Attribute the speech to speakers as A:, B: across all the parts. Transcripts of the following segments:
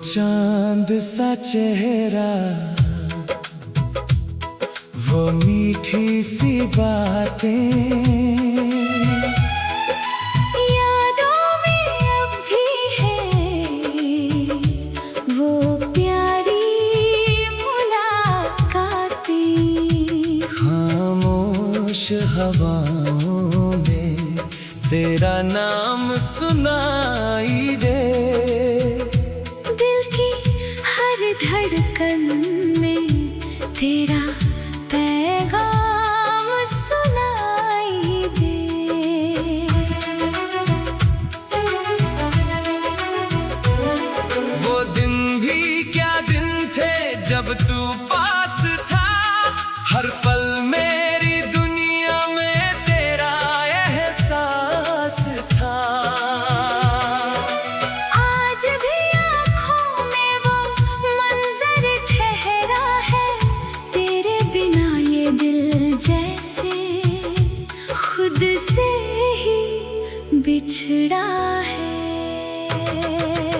A: चांद सा चेहरा, वो मीठी सी बातें
B: यादों में अब भी है, वो प्यारी मुलाकातें।
A: खामोश हवाओं में तेरा नाम सुनाई दे,
B: धड़कन में तेरा पैगाम सुनाई दे।
A: वो दिन भी क्या दिन थे जब तू पास था, हर पल मेरी दुनिया में तेरा एहसास था।
B: खुद से ही बिछड़ा है।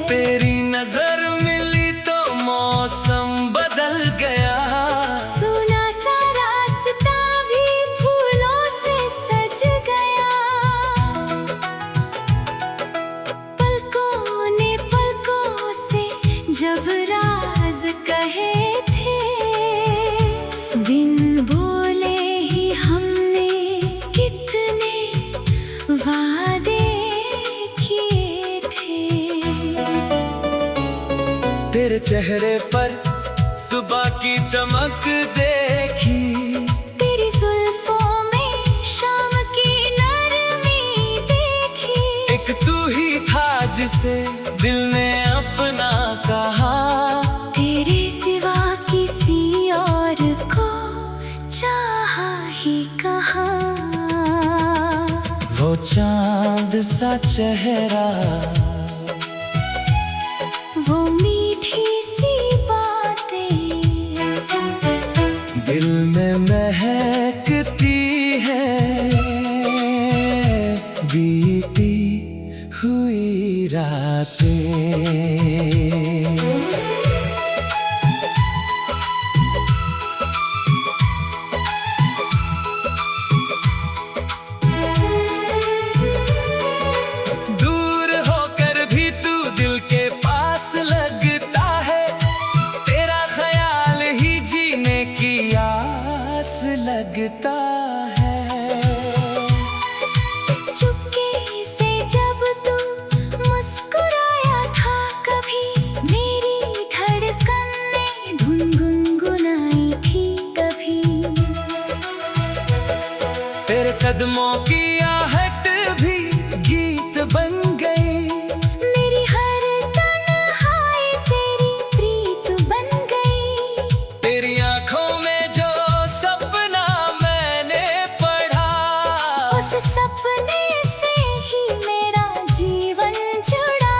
A: तेरी नजर मिली तो मौसम बदल गया,
B: सुना सा रास्ता भी फूलों से सज गया। पलकों ने पलकों से जब राज कहे थे, बिन बोले ही हमने वादे किए थे।
A: तेरे चेहरे पर सुबह की चमक देखी,
B: तेरी जुल्फों में शाम की नरमी देखी।
A: एक तू ही था जिसे दिल ने अपना कहा,
B: तेरे सिवा किसी और को चाहा ही कहाँ।
A: वो चांद सा चेहरा,
B: वो मीठी सी बातें
A: दिल में महकती है, बीती हुई रातें। लगता है
B: चुपके से जब तू मुस्कुराया था, कभी मेरी धड़कन ने धुन गुनगुनाई थी। कभी
A: तेरे कदमों की आहट भी गीत बन गई,
B: मेरी हर तन्हाई तेरी प्रीत बन गई।
A: तेरी आंखों में
B: सपने से ही मेरा जीवन जुड़ा।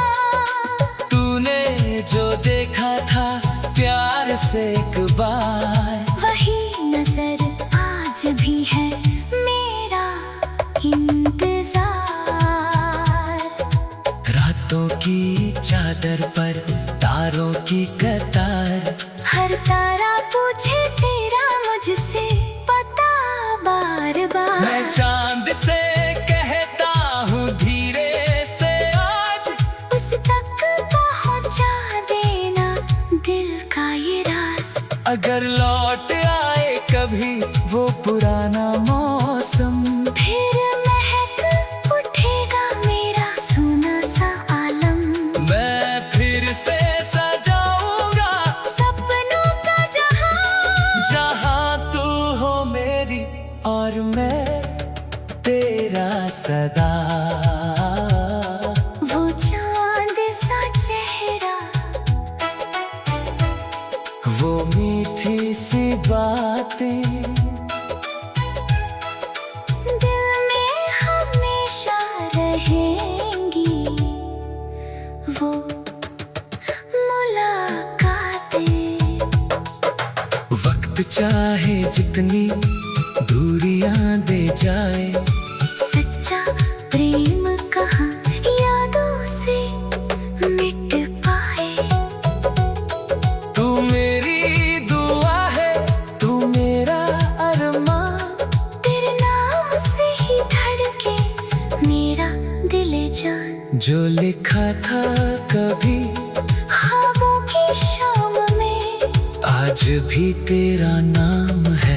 A: तूने जो देखा था प्यार से एक बार,
B: वही नजर आज भी है मेरा इंतजार।
A: रातों की चादर पर तारों की कतार,
B: हर तारा पूछे तेरा मुझसे पता बार बार।
A: मैं चांद से कहता हूँ धीरे से आज,
B: उस तक पहुँचा देना दिल का ये राज।
A: अगर लौट आए कभी वो पुराना मौसम,
B: फिर महक उठेगा मेरा सूना सा आलम।
A: मैं फिर से सजाऊंगा
B: सपनों का जहां,
A: जहां तू हो मेरी और मैं तेरा सदा।
B: वो चांद सा चेहरा,
A: वो मीठी सी बातें
B: दिल में हमेशा रहेंगी। वो मुलाकातें,
A: वक्त चाहे जितनी दूरियां दे जाए,
B: सच्चा प्रेम कहाँ यादों से मिट पाए। जान।
A: जो लिखा था कभी
B: ख्वाबों की शाम में
A: आज भी तेरा नाम है।